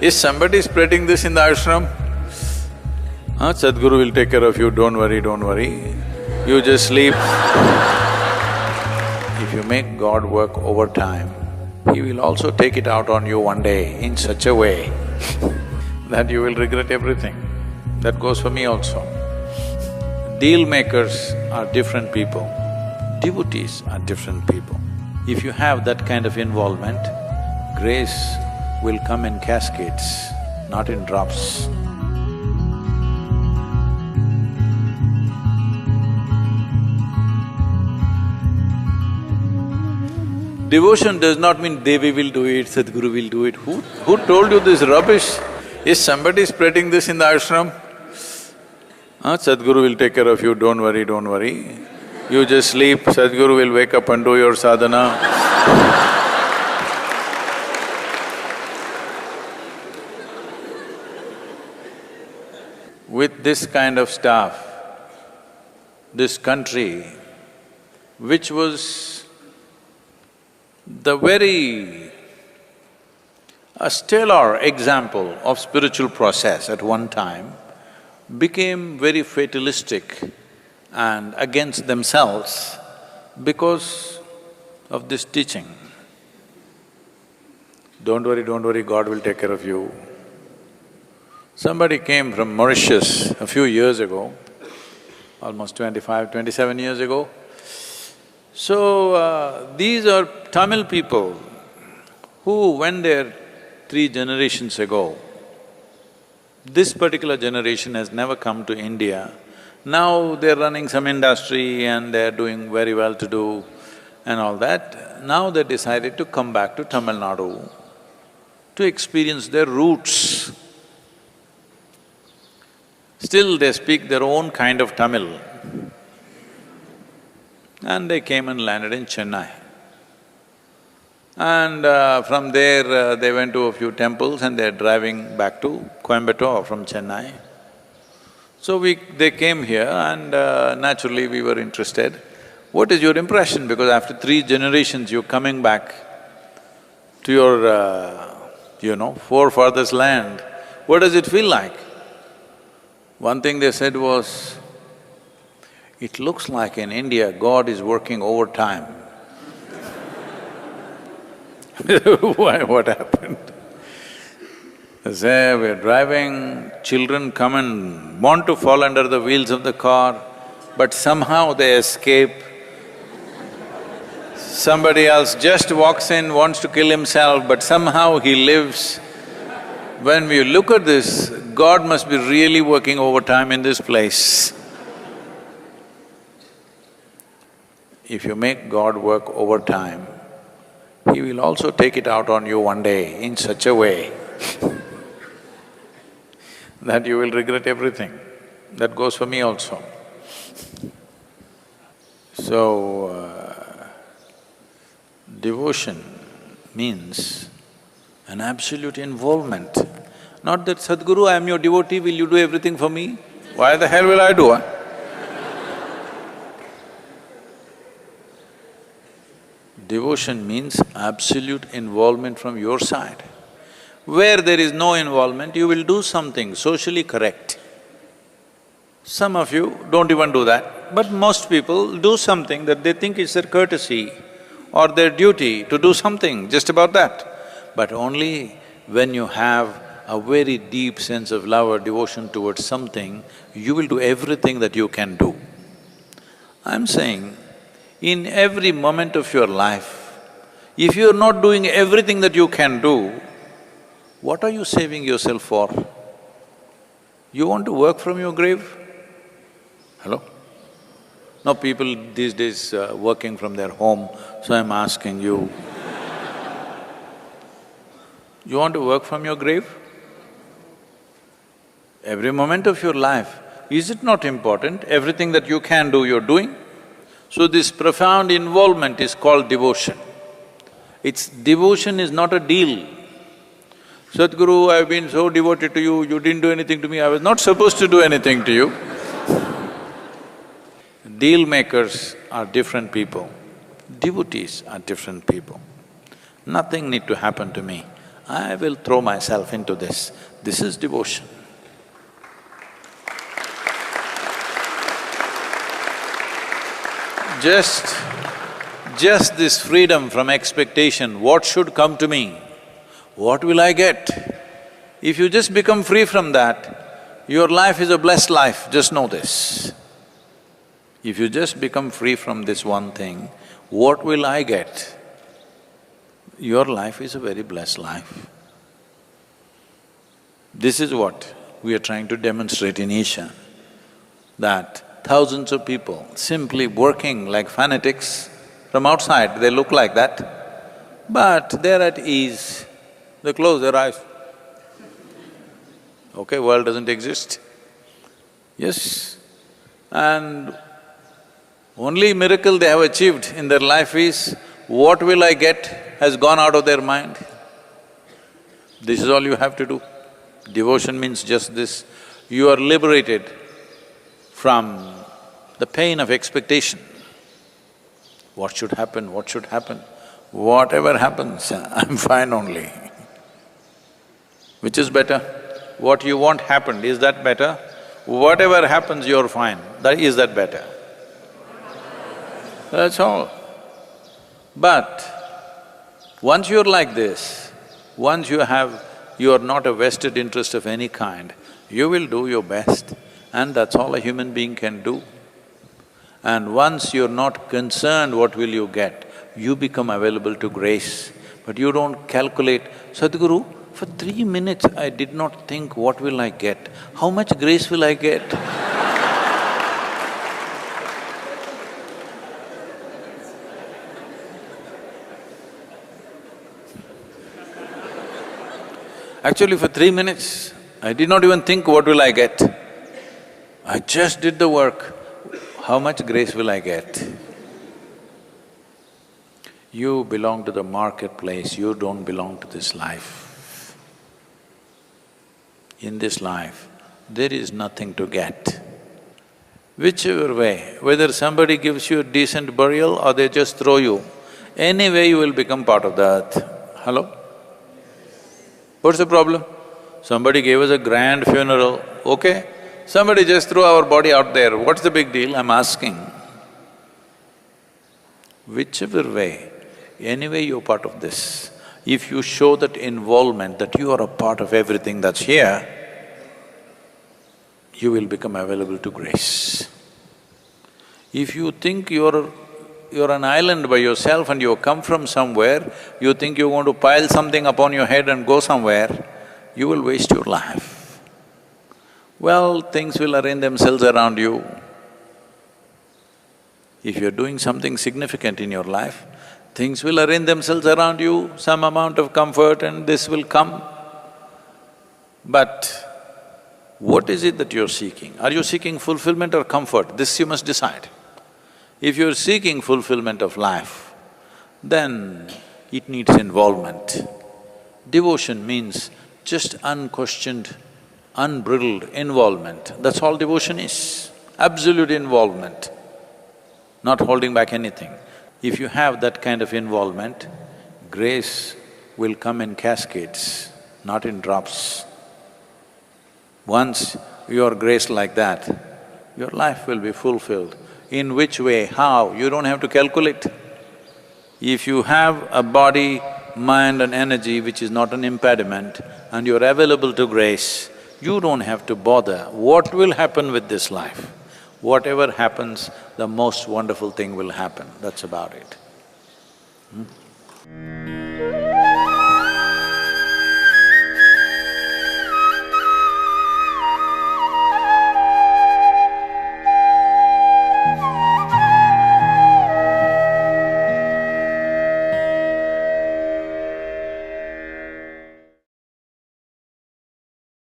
Is somebody spreading this in the ashram? Sadhguru will take care of you, don't worry, don't worry. You just sleep. If you make God work overtime, He will also take it out on you one day in such a way that you will regret everything. That goes for me also. Deal makers are different people, devotees are different people. If you have that kind of involvement, grace will come in cascades, not in drops. Devotion does not mean Devi will do it, Sadhguru will do it. Who told you this rubbish? Is somebody spreading this in the ashram? Sadhguru will take care of you, don't worry, don't worry. You just sleep, Sadhguru will wake up and do your sadhana. With this kind of stuff, this country, which was the very a stellar example of spiritual process at one time, became very fatalistic and against themselves because of this teaching. Don't worry, God will take care of you. Somebody came from Mauritius a few years ago, almost 27 years ago. So, these are Tamil people who went there 3 generations ago. This particular generation has never come to India. Now they're running some industry and they're doing very well to do and all that. Now they decided to come back to Tamil Nadu to experience their roots. Still they speak their own kind of Tamil. And they came and landed in Chennai. And from there, they went to a few temples and they're driving back to Coimbatore from Chennai. So they came here and naturally we were interested. What is your impression? Because after 3 generations, you're coming back to your, forefathers' land. What does it feel like? One thing they said was, it looks like in India, God is working overtime. Why, what happened? They say, we're driving, children come and want to fall under the wheels of the car, but somehow they escape. Somebody else just walks in, wants to kill himself, but somehow he lives. When we look at this, God must be really working overtime in this place. If you make God work overtime, He will also take it out on you one day in such a way that you will regret everything. That goes for me also. So, devotion means an absolute involvement. Not that, Sadhguru, I am your devotee, will you do everything for me? Why the hell will I do, huh? Devotion means absolute involvement from your side. Where there is no involvement, you will do something socially correct. Some of you don't even do that, but most people do something that they think is their courtesy or their duty to do something, just about that. But only when you have a very deep sense of love or devotion towards something, you will do everything that you can do. I'm saying, in every moment of your life, if you're not doing everything that you can do, what are you saving yourself for? You want to work from your grave? Hello? Now people these days working from their home, so I'm asking you, you want to work from your grave? Every moment of your life, is it not important? Everything that you can do, you're doing? So this profound involvement is called devotion. Devotion is not a deal. Sadhguru, I've been so devoted to you, you didn't do anything to me, I was not supposed to do anything to you. Deal makers are different people, devotees are different people. Nothing need to happen to me, I will throw myself into this. This is devotion. Just this freedom from expectation, what should come to me? What will I get? If you just become free from that, your life is a blessed life, just know this. If you just become free from this one thing, what will I get? Your life is a very blessed life. This is what we are trying to demonstrate in Isha, that thousands of people simply working like fanatics, from outside they look like that, but they're at ease. They close their eyes. Okay, world doesn't exist. Yes, and only miracle they have achieved in their life is, what will I get has gone out of their mind. This is all you have to do. Devotion means just this. You are liberated from the pain of expectation. What should happen, what should happen? Whatever happens, I'm fine only. Which is better? What you want happened, is that better? Whatever happens, you're fine. Is that better? That's all. But once you're like this, once you are not a vested interest of any kind, you will do your best, and that's all a human being can do. And once you're not concerned what will you get, you become available to grace. But you don't calculate, Sadhguru, for 3 minutes I did not think what will I get, how much grace will I get? Actually, for 3 minutes, I did not even think what will I get. I just did the work. How much grace will I get? You belong to the marketplace, you don't belong to this life. In this life, there is nothing to get. Whichever way, whether somebody gives you a decent burial or they just throw you, anyway you will become part of the earth. Hello? What's the problem? Somebody gave us a grand funeral, okay? Somebody just threw our body out there, what's the big deal? I'm asking. Whichever way, anyway you're part of this. If you show that involvement, that you are a part of everything that's here, you will become available to grace. If you think you're an island by yourself and you come from somewhere, you think you're going to pile something upon your head and go somewhere, you will waste your life. Well, things will arrange themselves around you. If you're doing something significant in your life, things will arrange themselves around you, some amount of comfort and this will come. But what is it that you're seeking? Are you seeking fulfillment or comfort? This you must decide. If you're seeking fulfillment of life, then it needs involvement. Devotion means just unquestioned, unbridled involvement, that's all devotion is. Absolute involvement, not holding back anything. If you have that kind of involvement, grace will come in cascades, not in drops. Once you are graced like that, your life will be fulfilled. In which way, how, you don't have to calculate. If you have a body, mind and energy which is not an impediment and you're available to grace, you don't have to bother what will happen with this life. Whatever happens, the most wonderful thing will happen, that's about it.